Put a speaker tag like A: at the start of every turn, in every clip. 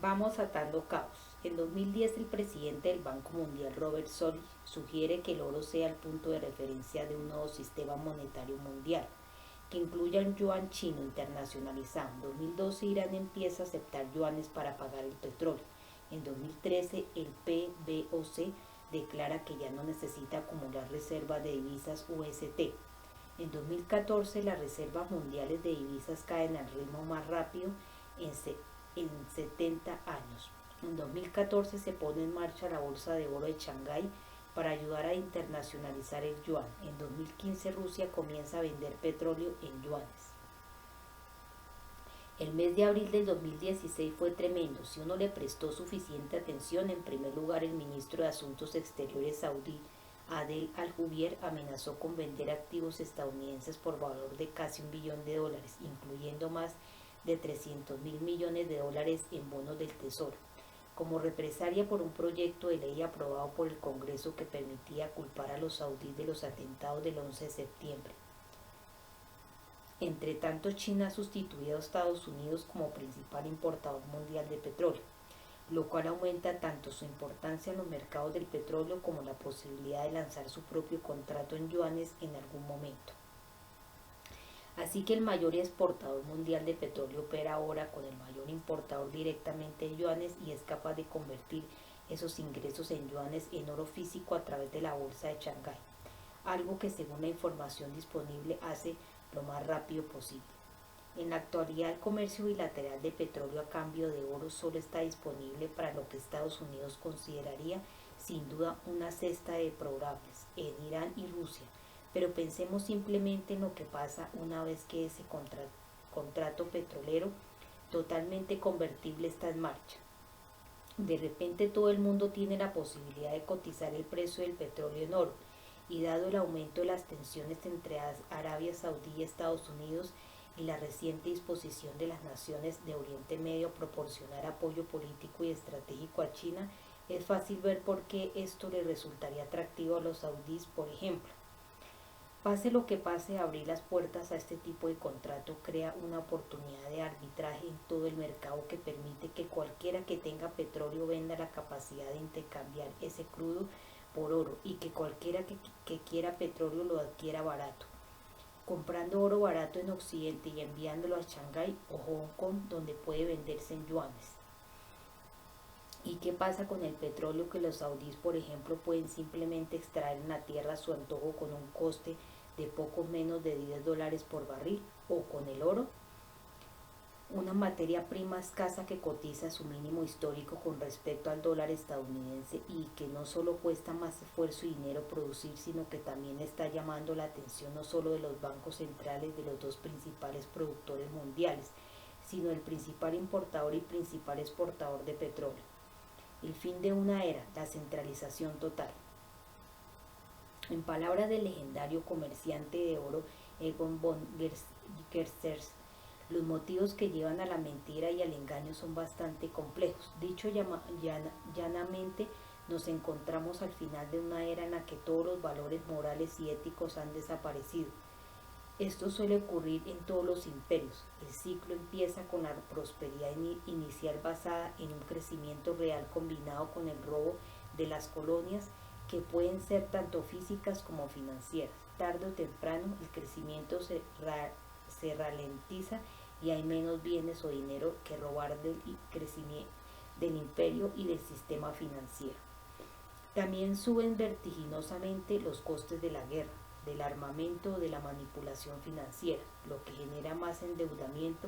A: Vamos atando cabos. En 2010 el presidente del Banco Mundial, Robert Solly, sugiere que el oro sea el punto de referencia de un nuevo sistema monetario mundial, que incluya un yuan chino internacionalizado. En 2012 Irán empieza a aceptar yuanes para pagar el petróleo. En 2013 el PBOC declara que ya no necesita acumular reservas de divisas UST. En 2014 las reservas mundiales de divisas caen al ritmo más rápido en 70 años. En 2014 se pone en marcha la Bolsa de Oro de Shanghái para ayudar a internacionalizar el yuan. En 2015 Rusia comienza a vender petróleo en yuanes. El mes de abril del 2016 fue tremendo. Si uno le prestó suficiente atención, en primer lugar el ministro de Asuntos Exteriores saudí, Adel Al-Jubeir, amenazó con vender activos estadounidenses por valor de casi $1 billón, incluyendo más de 300 mil millones de dólares en bonos del Tesoro, como represalia por un proyecto de ley aprobado por el Congreso que permitía culpar a los saudíes de los atentados del 11 de septiembre. Entre tanto, China ha sustituido a Estados Unidos como principal importador mundial de petróleo, lo cual aumenta tanto su importancia en los mercados del petróleo como la posibilidad de lanzar su propio contrato en yuanes en algún momento. Así que el mayor exportador mundial de petróleo opera ahora con el mayor importador directamente de yuanes y es capaz de convertir esos ingresos en yuanes en oro físico a través de la bolsa de Shanghái, algo que según la información disponible hace lo más rápido posible. En la actualidad el comercio bilateral de petróleo a cambio de oro solo está disponible para lo que Estados Unidos consideraría sin duda una cesta de probables en Irán y Rusia, pero pensemos simplemente en lo que pasa una vez que ese contrato petrolero totalmente convertible está en marcha. De repente todo el mundo tiene la posibilidad de cotizar el precio del petróleo en oro, y dado el aumento de las tensiones entre Arabia Saudí y Estados Unidos y la reciente disposición de las naciones de Oriente Medio a proporcionar apoyo político y estratégico a China, es fácil ver por qué esto le resultaría atractivo a los saudíes, por ejemplo. Pase lo que pase, abrir las puertas a este tipo de contrato crea una oportunidad de arbitraje en todo el mercado que permite que cualquiera que tenga petróleo venda la capacidad de intercambiar ese crudo por oro y que cualquiera que quiera petróleo lo adquiera barato, comprando oro barato en Occidente y enviándolo a Shanghái o Hong Kong, donde puede venderse en yuanes. ¿Y qué pasa con el petróleo que los saudíes, por ejemplo, pueden simplemente extraer en la tierra a su antojo con un coste de poco menos de $10 por barril? ¿O con el oro? Una materia prima escasa que cotiza a su mínimo histórico con respecto al dólar estadounidense y que no solo cuesta más esfuerzo y dinero producir, sino que también está llamando la atención no solo de los bancos centrales de los dos principales productores mundiales, sino el principal importador y principal exportador de petróleo. El fin de una era, la centralización total. En palabras del legendario comerciante de oro Egon von Gersers, los motivos que llevan a la mentira y al engaño son bastante complejos. Dicho llanamente, nos encontramos al final de una era en la que todos los valores morales y éticos han desaparecido. Esto suele ocurrir en todos los imperios. El ciclo empieza con la prosperidad inicial basada en un crecimiento real combinado con el robo de las colonias, que pueden ser tanto físicas como financieras. Tarde o temprano el crecimiento se ralentiza y hay menos bienes o dinero que robar del crecimiento del imperio y del sistema financiero. También suben vertiginosamente los costes de la guerra, del armamento o de la manipulación financiera, lo que genera más endeudamiento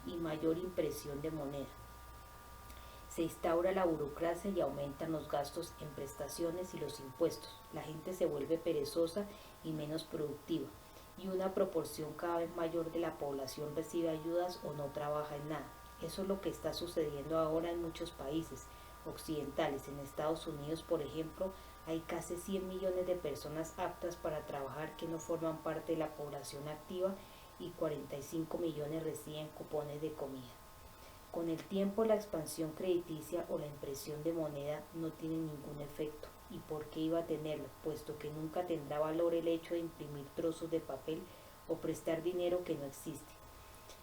A: y mayor impresión de moneda. Se instaura la burocracia y aumentan los gastos en prestaciones y los impuestos. La gente se vuelve perezosa y menos productiva, y una proporción cada vez mayor de la población recibe ayudas o no trabaja en nada. Eso es lo que está sucediendo ahora en muchos países occidentales. En Estados Unidos, por ejemplo, hay casi 100 millones de personas aptas para trabajar que no forman parte de la población activa y 45 millones reciben cupones de comida. Con el tiempo, la expansión crediticia o la impresión de moneda no tiene ningún efecto. ¿Y por qué iba a tenerlo? Puesto que nunca tendrá valor el hecho de imprimir trozos de papel o prestar dinero que no existe.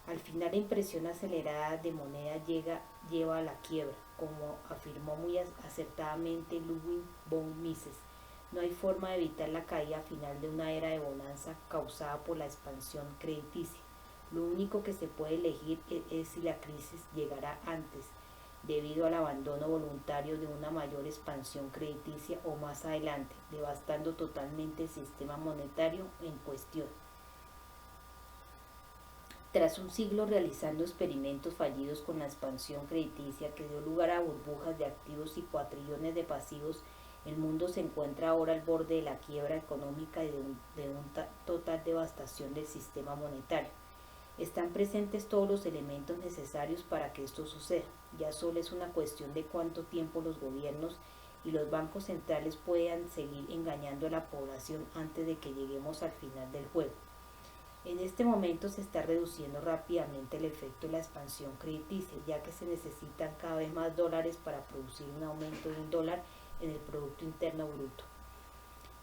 A: Al final la impresión acelerada de moneda lleva a la quiebra, como afirmó muy acertadamente Ludwig von Mises. No hay forma de evitar la caída final de una era de bonanza causada por la expansión crediticia. Lo único que se puede elegir es si la crisis llegará antes, debido al abandono voluntario de una mayor expansión crediticia, o más adelante, devastando totalmente el sistema monetario en cuestión. Tras un siglo realizando experimentos fallidos con la expansión crediticia que dio lugar a burbujas de activos y cuatrillones de pasivos, el mundo se encuentra ahora al borde de la quiebra económica y de una total devastación del sistema monetario. Están presentes todos los elementos necesarios para que esto suceda. Ya solo es una cuestión de cuánto tiempo los gobiernos y los bancos centrales puedan seguir engañando a la población antes de que lleguemos al final del juego. En este momento se está reduciendo rápidamente el efecto de la expansión crediticia, ya que se necesitan cada vez más dólares para producir un aumento de $1 en el Producto Interno Bruto.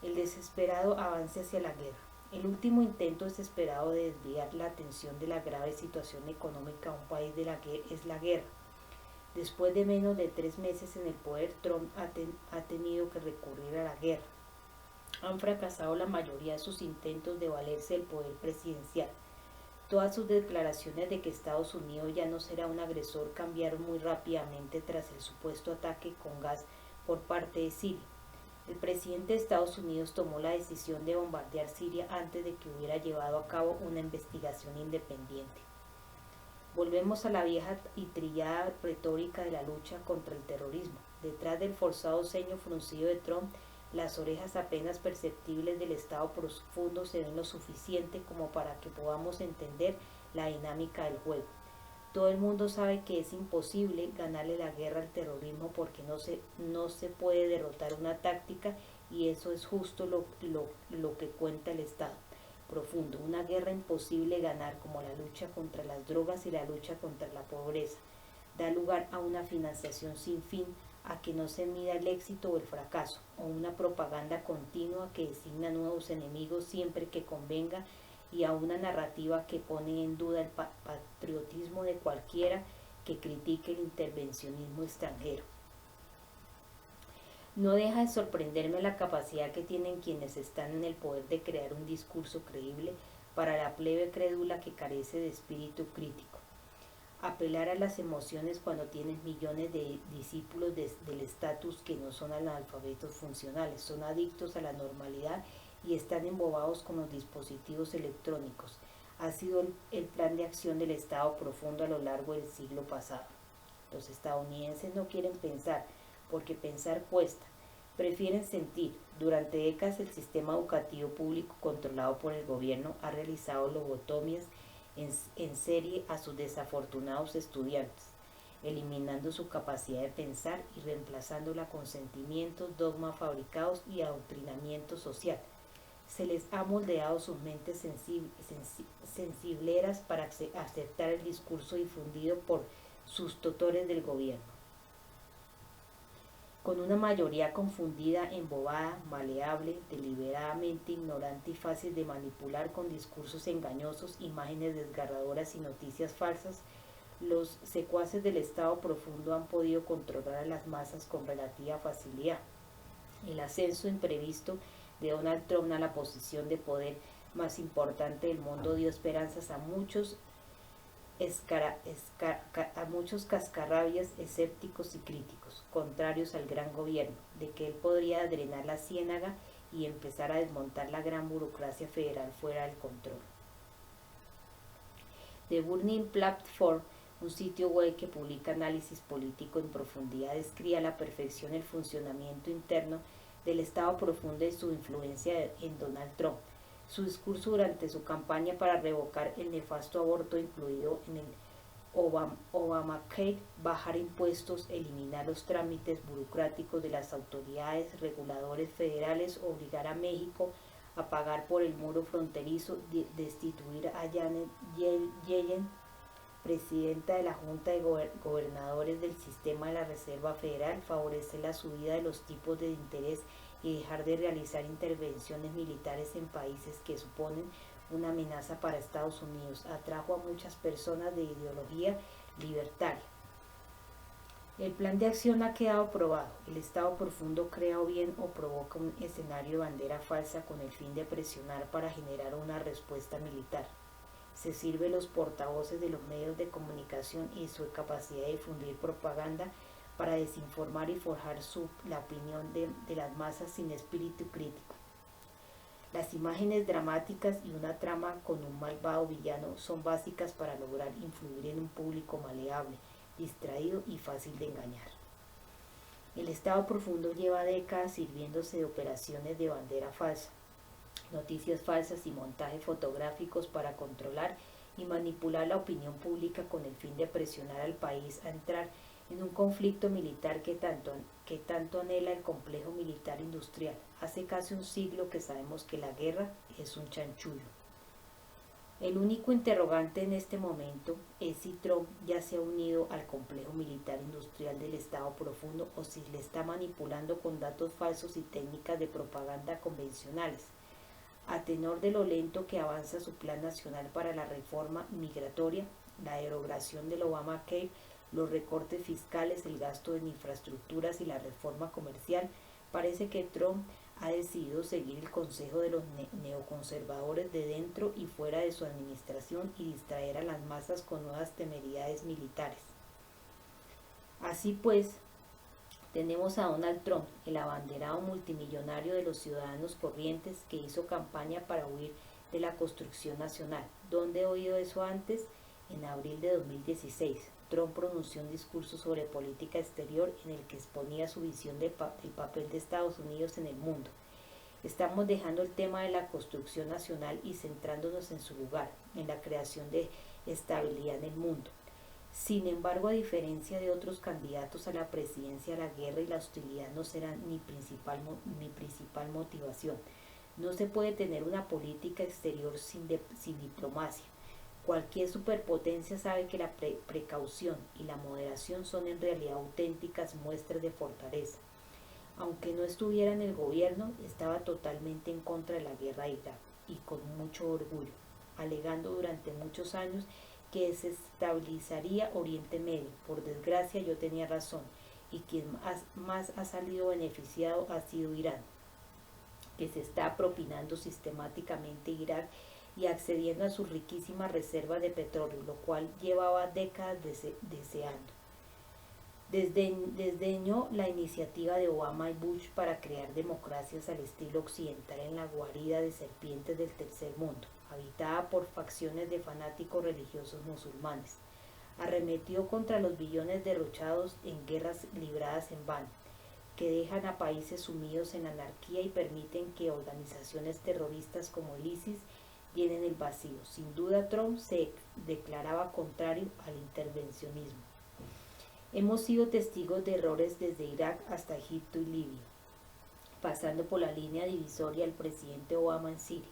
A: El desesperado avance hacia la guerra. El último intento desesperado de desviar la atención de la grave situación económica a un país es la guerra. Después de menos de 3 meses en el poder, Trump ha tenido que recurrir a la guerra. Han fracasado la mayoría de sus intentos de valerse del poder presidencial. Todas sus declaraciones de que Estados Unidos ya no será un agresor cambiaron muy rápidamente tras el supuesto ataque con gas por parte de Siria. El presidente de Estados Unidos tomó la decisión de bombardear Siria antes de que hubiera llevado a cabo una investigación independiente. Volvemos a la vieja y trillada retórica de la lucha contra el terrorismo. Detrás del forzado ceño fruncido de Trump, las orejas apenas perceptibles del estado profundo se ven lo suficiente como para que podamos entender la dinámica del juego. Todo el mundo sabe que es imposible ganarle la guerra al terrorismo porque no se puede derrotar una táctica, y eso es justo lo que cuenta el estado profundo. Una guerra imposible ganar, como la lucha contra las drogas y la lucha contra la pobreza. Da lugar a una financiación sin fin, a que no se mida el éxito o el fracaso, o una propaganda continua que designa nuevos enemigos siempre que convenga, y a una narrativa que pone en duda el patriotismo de cualquiera que critique el intervencionismo extranjero. No deja de sorprenderme la capacidad que tienen quienes están en el poder de crear un discurso creíble para la plebe crédula que carece de espíritu crítico. Apelar a las emociones cuando tienes millones de discípulos del estatus que no son analfabetos funcionales, son adictos a la normalidad y están embobados con los dispositivos electrónicos. Ha sido el plan de acción del Estado profundo a lo largo del siglo pasado. Los estadounidenses no quieren pensar, porque pensar cuesta. Prefieren sentir. Durante décadas el sistema educativo público controlado por el gobierno ha realizado lobotomías en serie a sus desafortunados estudiantes, eliminando su capacidad de pensar y reemplazándola con sentimientos, dogmas fabricados y adoctrinamiento social. Se les ha moldeado sus mentes sensibleras para aceptar el discurso difundido por sus tutores del gobierno. Con una mayoría confundida, embobada, maleable, deliberadamente ignorante y fácil de manipular con discursos engañosos, imágenes desgarradoras y noticias falsas, los secuaces del Estado profundo han podido controlar a las masas con relativa facilidad. El ascenso imprevisto de Donald Trump a la posición de poder más importante del mundo dio esperanzas a muchos cascarrabias escépticos y críticos, contrarios al gran gobierno, de que él podría drenar la ciénaga y empezar a desmontar la gran burocracia federal fuera del control. The Burning Platform, un sitio web que publica análisis político en profundidad, describe a la perfección el funcionamiento interno del Estado profundo y su influencia en Donald Trump. Su discurso durante su campaña para revocar el nefasto aborto incluido en el Obamacare, bajar impuestos, eliminar los trámites burocráticos de las autoridades reguladores federales, obligar a México a pagar por el muro fronterizo, destituir a Janet Yellen, presidenta de la Junta de Gobernadores del Sistema de la Reserva Federal, favorecer la subida de los tipos de interés y dejar de realizar intervenciones militares en países que suponen una amenaza para Estados Unidos. Atrajo a muchas personas de ideología libertaria. El plan de acción ha quedado probado. El Estado profundo crea o bien o provoca un escenario de bandera falsa con el fin de presionar para generar una respuesta militar. Se sirve los portavoces de los medios de comunicación y su capacidad de difundir propaganda para desinformar y forjar la opinión de las masas sin espíritu crítico. Las imágenes dramáticas y una trama con un malvado villano son básicas para lograr influir en un público maleable, distraído y fácil de engañar. El Estado profundo lleva décadas sirviéndose de operaciones de bandera falsa, noticias falsas y montajes fotográficos para controlar y manipular la opinión pública con el fin de presionar al país a entrar en un conflicto militar que tanto anhela el complejo militar industrial. Hace casi un siglo que sabemos que la guerra es un chanchullo. El único interrogante en este momento es si Trump ya se ha unido al complejo militar industrial del Estado profundo o si le está manipulando con datos falsos y técnicas de propaganda convencionales. A tenor de lo lento que avanza su plan nacional para la reforma migratoria, la derogación del Obamacare, los recortes fiscales, el gasto en infraestructuras y la reforma comercial, parece que Trump ha decidido seguir el consejo de los neoconservadores de dentro y fuera de su administración y distraer a las masas con nuevas temeridades militares. Así pues, tenemos a Donald Trump, el abanderado multimillonario de los ciudadanos corrientes que hizo campaña para huir de la construcción nacional. ¿Dónde he oído eso antes? En abril de 2016, Trump pronunció un discurso sobre política exterior en el que exponía su visión del papel de Estados Unidos en el mundo. Estamos dejando el tema de la construcción nacional y centrándonos en su lugar, en la creación de estabilidad en el mundo. Sin embargo, a diferencia de otros candidatos a la presidencia, la guerra y la hostilidad no serán mi principal motivación. No se puede tener una política exterior sin diplomacia. Cualquier superpotencia sabe que la precaución y la moderación son en realidad auténticas muestras de fortaleza. Aunque no estuviera en el gobierno, estaba totalmente en contra de la guerra de Irak y con mucho orgullo, alegando durante muchos años que desestabilizaría Oriente Medio. Por desgracia yo tenía razón, y quien más ha salido beneficiado ha sido Irán, que se está propinando sistemáticamente Irak y accediendo a sus riquísimas reservas de petróleo, lo cual llevaba décadas deseando. Desdeñó la iniciativa de Obama y Bush para crear democracias al estilo occidental en la guarida de serpientes del tercer mundo, habitada por facciones de fanáticos religiosos musulmanes. Arremetió contra los billones derrochados en guerras libradas en vano, que dejan a países sumidos en anarquía y permiten que organizaciones terroristas como el ISIS llenen el vacío. Sin duda, Trump se declaraba contrario al intervencionismo. Hemos sido testigos de errores desde Irak hasta Egipto y Libia, pasando por la línea divisoria del presidente Obama en Siria.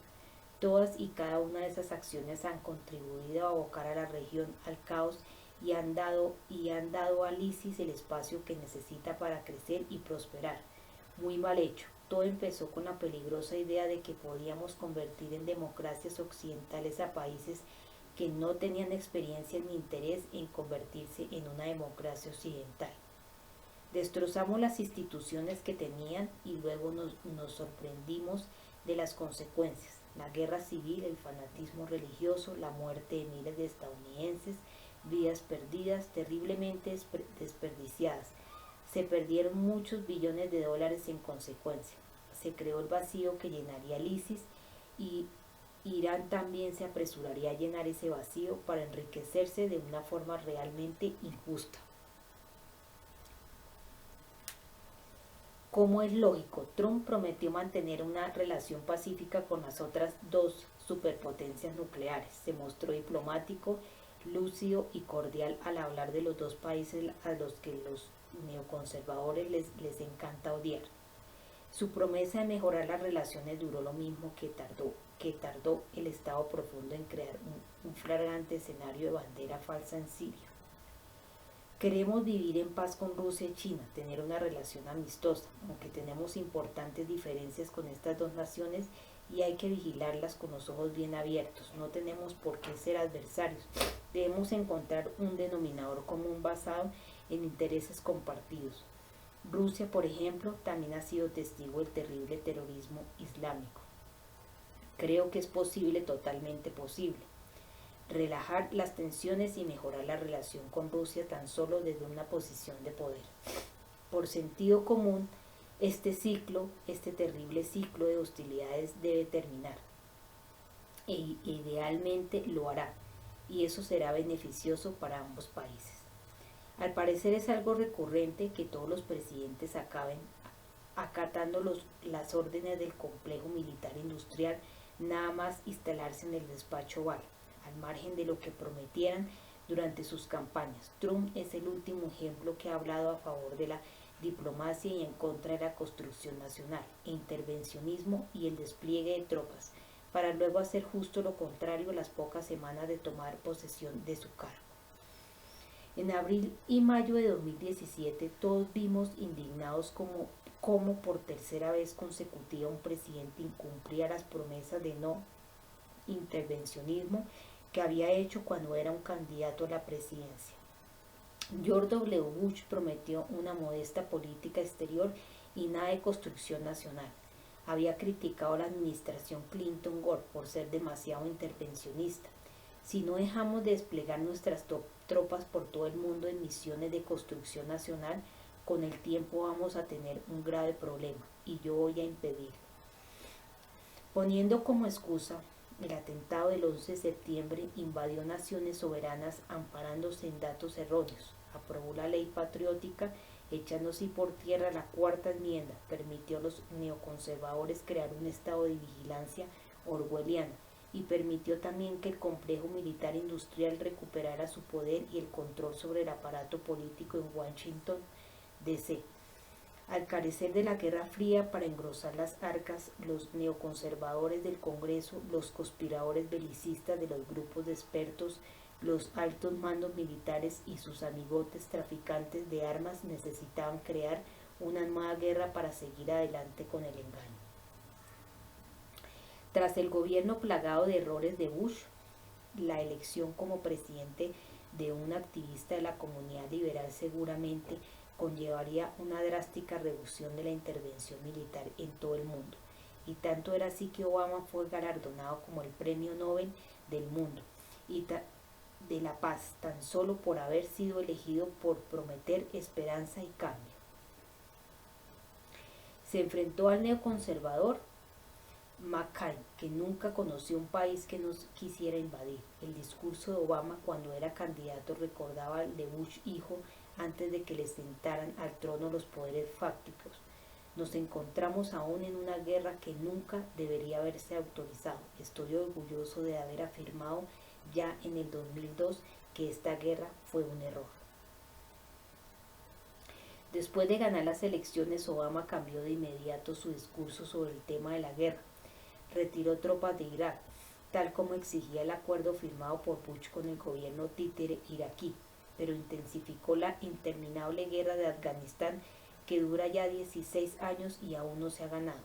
A: Todas y cada una de esas acciones han contribuido a abocar a la región al caos y han dado al ISIS el espacio que necesita para crecer y prosperar. Muy mal hecho. Todo empezó con la peligrosa idea de que podíamos convertir en democracias occidentales a países que no tenían experiencia ni interés en convertirse en una democracia occidental. Destrozamos las instituciones que tenían y luego nos sorprendimos de las consecuencias. La guerra civil, el fanatismo religioso, la muerte de miles de estadounidenses, vidas perdidas, terriblemente desperdiciadas. Se perdieron muchos billones de dólares en consecuencia. Se creó el vacío que llenaría el ISIS y Irán también se apresuraría a llenar ese vacío para enriquecerse de una forma realmente injusta. Como es lógico, Trump prometió mantener una relación pacífica con las otras dos superpotencias nucleares. Se mostró diplomático, lúcido y cordial al hablar de los dos países a los que los neoconservadores les encanta odiar. Su promesa de mejorar las relaciones duró lo mismo que tardó el Estado profundo en crear un flagrante escenario de bandera falsa en Siria. Queremos vivir en paz con Rusia y China, tener una relación amistosa, aunque tenemos importantes diferencias con estas dos naciones, y hay que vigilarlas con los ojos bien abiertos. No tenemos por qué ser adversarios. Debemos encontrar un denominador común basado en intereses compartidos. Rusia, por ejemplo, también ha sido testigo del terrible terrorismo islámico. Creo que es posible, totalmente posible, relajar las tensiones y mejorar la relación con Rusia tan solo desde una posición de poder. Por sentido común, este terrible ciclo de hostilidades debe terminar. E idealmente lo hará, y eso será beneficioso para ambos países. Al parecer es algo recurrente que todos los presidentes acaben acatando las órdenes del complejo militar industrial nada más instalarse en el despacho Oval, al margen de lo que prometieran durante sus campañas. Trump es el último ejemplo que ha hablado a favor de la diplomacia y en contra de la construcción nacional, e intervencionismo y el despliegue de tropas, para luego hacer justo lo contrario a las pocas semanas de tomar posesión de su cargo. En abril y mayo de 2017 todos vimos indignados como por tercera vez consecutiva un presidente incumplía las promesas de no intervencionismo que había hecho cuando era un candidato a la presidencia. George W. Bush prometió una modesta política exterior y nada de construcción nacional. Había criticado a la administración Clinton-Gore por ser demasiado intervencionista. Si no dejamos de desplegar nuestras tropas por todo el mundo en misiones de construcción nacional, con el tiempo vamos a tener un grave problema, y yo voy a impedirlo. Poniendo como excusa el atentado del 11 de septiembre, invadió naciones soberanas amparándose en datos erróneos, aprobó la ley patriótica, echando así por tierra la cuarta enmienda, permitió a los neoconservadores crear un estado de vigilancia orwelliana, y permitió también que el complejo militar industrial recuperara su poder y el control sobre el aparato político en Washington, D.C. Al carecer de la Guerra Fría para engrosar las arcas, los neoconservadores del Congreso, los conspiradores belicistas de los grupos de expertos, los altos mandos militares y sus amigotes traficantes de armas necesitaban crear una nueva guerra para seguir adelante con el engaño. Tras el gobierno plagado de errores de Bush, la elección como presidente de un activista de la comunidad liberal seguramente conllevaría una drástica reducción de la intervención militar en todo el mundo. Y tanto era así que Obama fue galardonado como el Premio Nobel del Mundo y de la Paz, tan solo por haber sido elegido por prometer esperanza y cambio. Se enfrentó al neoconservador McCain, que nunca conoció un país que nos quisiera invadir. El discurso de Obama cuando era candidato recordaba al de Bush hijo antes de que le sentaran al trono los poderes fácticos. Nos encontramos aún en una guerra que nunca debería haberse autorizado. Estoy orgulloso de haber afirmado ya en el 2002 que esta guerra fue un error. Después de ganar las elecciones, Obama cambió de inmediato su discurso sobre el tema de la guerra. Retiró tropas de Irak, tal como exigía el acuerdo firmado por Bush con el gobierno títere iraquí, pero intensificó la interminable guerra de Afganistán que dura ya 16 años y aún no se ha ganado.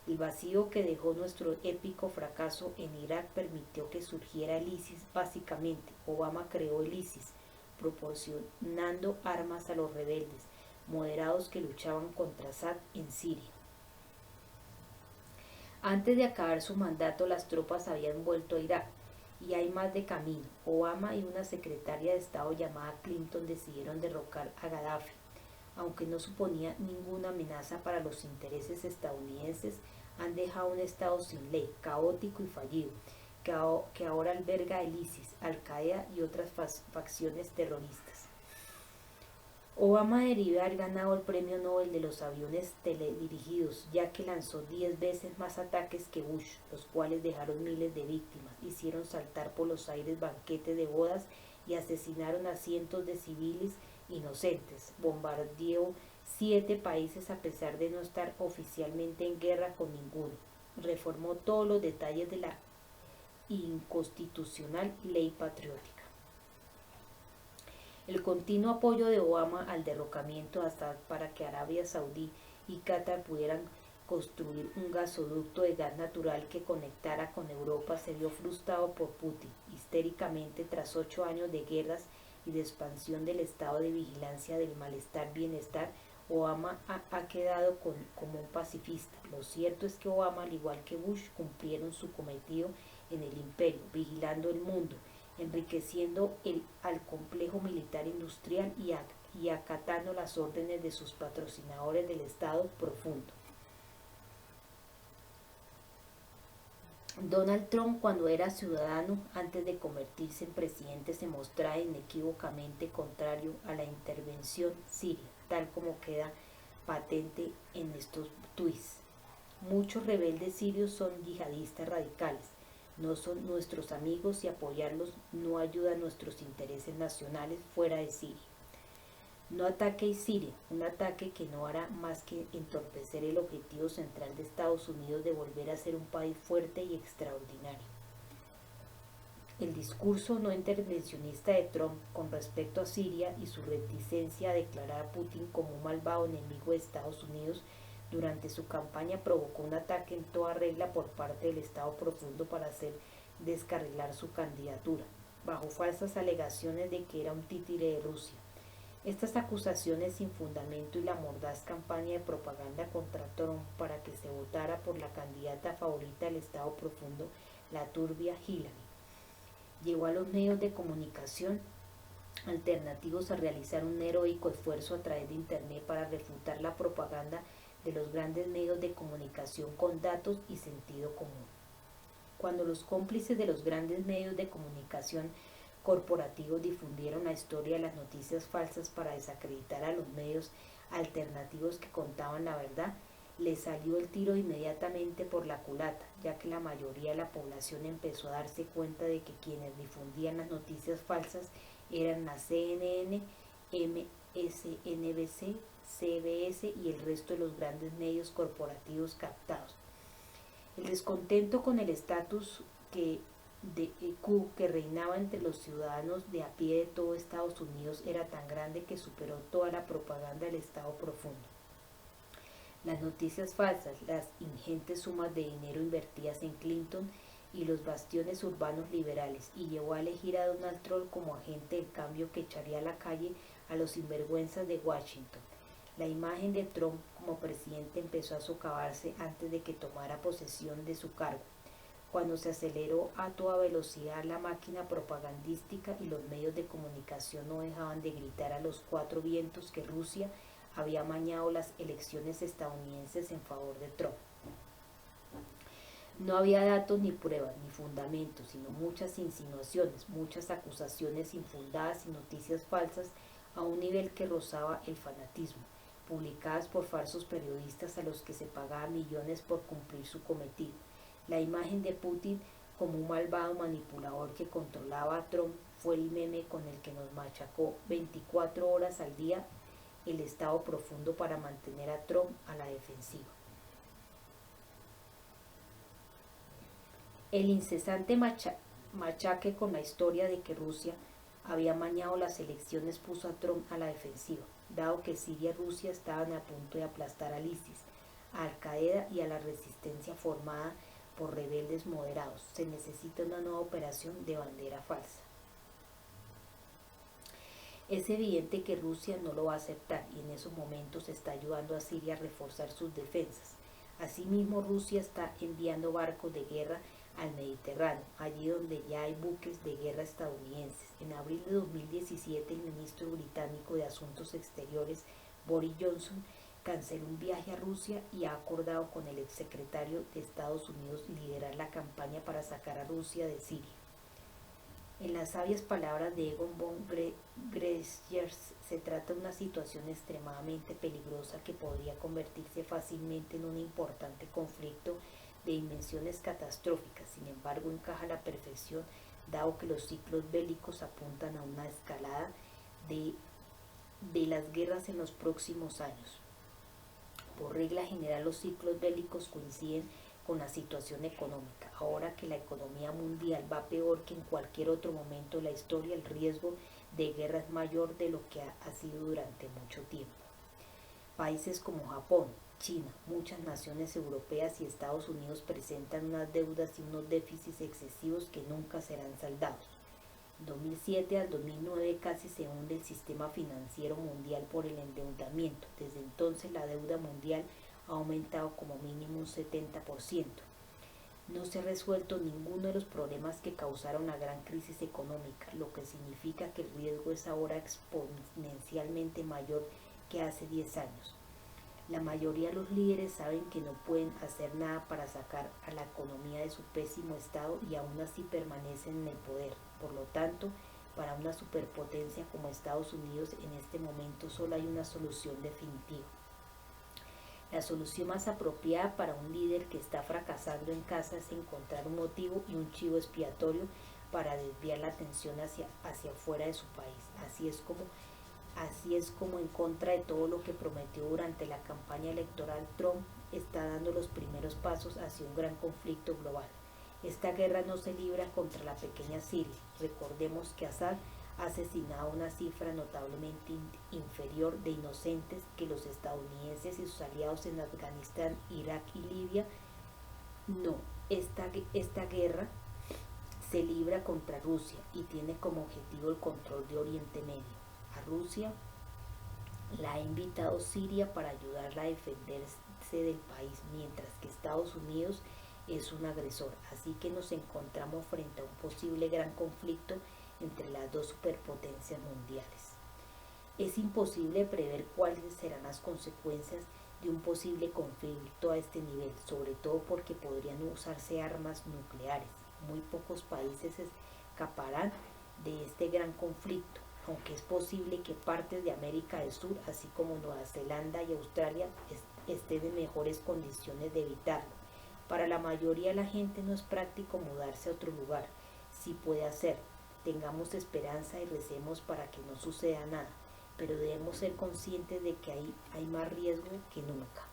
A: El vacío que dejó nuestro épico fracaso en Irak permitió que surgiera el ISIS. Básicamente, Obama creó el ISIS, proporcionando armas a los rebeldes moderados que luchaban contra Assad en Siria. Antes de acabar su mandato, las tropas habían vuelto a Irak, y hay más de camino. Obama y una secretaria de Estado llamada Clinton decidieron derrocar a Gaddafi. Aunque no suponía ninguna amenaza para los intereses estadounidenses, han dejado un Estado sin ley, caótico y fallido, que ahora alberga el ISIS, Al-Qaeda y otras facciones terroristas. Obama debería haber ganado el Premio Nobel de los aviones teledirigidos, ya que lanzó 10 veces más ataques que Bush, los cuales dejaron miles de víctimas, hicieron saltar por los aires banquetes de bodas y asesinaron a cientos de civiles inocentes. Bombardeó 7 países a pesar de no estar oficialmente en guerra con ninguno. Reformó todos los detalles de la inconstitucional ley patriótica. El continuo apoyo de Obama al derrocamiento hasta para que Arabia Saudí y Qatar pudieran construir un gasoducto de gas natural que conectara con Europa se vio frustrado por Putin. Histéricamente, tras 8 años de guerras y de expansión del estado de vigilancia del malestar-bienestar, Obama ha quedado como un pacifista. Lo cierto es que Obama, al igual que Bush, cumplieron su cometido en el imperio, vigilando el mundo, enriqueciendo al complejo militar industrial y acatando las órdenes de sus patrocinadores del Estado profundo. Donald Trump, cuando era ciudadano, antes de convertirse en presidente, se mostraba inequívocamente contrario a la intervención siria, tal como queda patente en estos tweets. Muchos rebeldes sirios son yihadistas radicales, no son nuestros amigos y apoyarlos no ayuda a nuestros intereses nacionales fuera de Siria. No ataque Siria, un ataque que no hará más que entorpecer el objetivo central de Estados Unidos de volver a ser un país fuerte y extraordinario. El discurso no intervencionista de Trump con respecto a Siria y su reticencia a declarar a Putin como un malvado enemigo de Estados Unidos durante su campaña provocó un ataque en toda regla por parte del Estado profundo para hacer descarrilar su candidatura, bajo falsas alegaciones de que era un títere de Rusia. Estas acusaciones sin fundamento y la mordaz campaña de propaganda contra Trump para que se votara por la candidata favorita del Estado profundo, la turbia Hillary, llevó a los medios de comunicación alternativos a realizar un heroico esfuerzo a través de Internet para refutar la propaganda de los grandes medios de comunicación con datos y sentido común. Cuando los cómplices de los grandes medios de comunicación corporativos difundieron la historia de las noticias falsas para desacreditar a los medios alternativos que contaban la verdad, les salió el tiro inmediatamente por la culata, ya que la mayoría de la población empezó a darse cuenta de que quienes difundían las noticias falsas eran la CNN, MSNBC, CBS y el resto de los grandes medios corporativos captados. El descontento con el estatus quo que reinaba entre los ciudadanos de a pie de todo Estados Unidos era tan grande que superó toda la propaganda del Estado profundo. Las noticias falsas, las ingentes sumas de dinero invertidas en Clinton y los bastiones urbanos liberales, y llevó a elegir a Donald Trump como agente del cambio que echaría a la calle a los sinvergüenzas de Washington. La imagen de Trump como presidente empezó a socavarse antes de que tomara posesión de su cargo, cuando se aceleró a toda velocidad la máquina propagandística y los medios de comunicación no dejaban de gritar a los 4 vientos que Rusia había amañado las elecciones estadounidenses en favor de Trump. No había datos ni pruebas ni fundamentos, sino muchas insinuaciones, muchas acusaciones infundadas y noticias falsas a un nivel que rozaba el fanatismo, publicadas por falsos periodistas a los que se pagaba millones por cumplir su cometido. La imagen de Putin como un malvado manipulador que controlaba a Trump fue el meme con el que nos machacó 24 horas al día el Estado profundo para mantener a Trump a la defensiva. El incesante machaque con la historia de que Rusia había amañado las elecciones puso a Trump a la defensiva, dado que Siria y Rusia estaban a punto de aplastar al ISIS, a Al-Qaeda y a la resistencia formada por rebeldes moderados. Se necesita una nueva operación de bandera falsa. Es evidente que Rusia no lo va a aceptar y en esos momentos está ayudando a Siria a reforzar sus defensas. Asimismo, Rusia está enviando barcos de guerra al Mediterráneo, allí donde ya hay buques de guerra estadounidenses. En abril de 2017, el ministro británico de Asuntos Exteriores, Boris Johnson, canceló un viaje a Rusia y ha acordado con el exsecretario de Estados Unidos liderar la campaña para sacar a Rusia de Siria. En las sabias palabras de Egon von Gressers, se trata de una situación extremadamente peligrosa que podría convertirse fácilmente en un importante conflicto de dimensiones catastróficas. Sin embargo, encaja a la perfección, dado que los ciclos bélicos apuntan a una escalada de las guerras en los próximos años. Por regla general, los ciclos bélicos coinciden con la situación económica. Ahora que la economía mundial va peor que en cualquier otro momento de la historia, el riesgo de guerra es mayor de lo que ha sido durante mucho tiempo. Países como Japón, China, muchas naciones europeas y Estados Unidos presentan unas deudas y unos déficits excesivos que nunca serán saldados. 2007 al 2009 casi se hunde el sistema financiero mundial por el endeudamiento. Desde entonces la deuda mundial ha aumentado como mínimo un 70%. No se ha resuelto ninguno de los problemas que causaron la gran crisis económica, lo que significa que el riesgo es ahora exponencialmente mayor que hace 10 años. La mayoría de los líderes saben que no pueden hacer nada para sacar a la economía de su pésimo estado y aún así permanecen en el poder. Por lo tanto, para una superpotencia como Estados Unidos en este momento solo hay una solución definitiva. La solución más apropiada para un líder que está fracasando en casa es encontrar un motivo y un chivo expiatorio para desviar la atención hacia afuera de su país. Así es como en contra de todo lo que prometió durante la campaña electoral, Trump está dando los primeros pasos hacia un gran conflicto global. Esta guerra no se libra contra la pequeña Siria. Recordemos que Assad ha asesinado una cifra notablemente inferior de inocentes que los estadounidenses y sus aliados en Afganistán, Irak y Libia. No, esta guerra se libra contra Rusia y tiene como objetivo el control de Oriente Medio. A Rusia la ha invitado Siria para ayudarla a defenderse del país, mientras que Estados Unidos es un agresor. Así que nos encontramos frente a un posible gran conflicto entre las dos superpotencias mundiales. Es imposible prever cuáles serán las consecuencias de un posible conflicto a este nivel, sobre todo porque podrían usarse armas nucleares. Muy pocos países escaparán de este gran conflicto, aunque es posible que partes de América del Sur, así como Nueva Zelanda y Australia, estén en mejores condiciones de evitarlo. Para la mayoría de la gente no es práctico mudarse a otro lugar. Sí puede hacerlo. Tengamos esperanza y recemos para que no suceda nada, pero debemos ser conscientes de que hay más riesgo que nunca.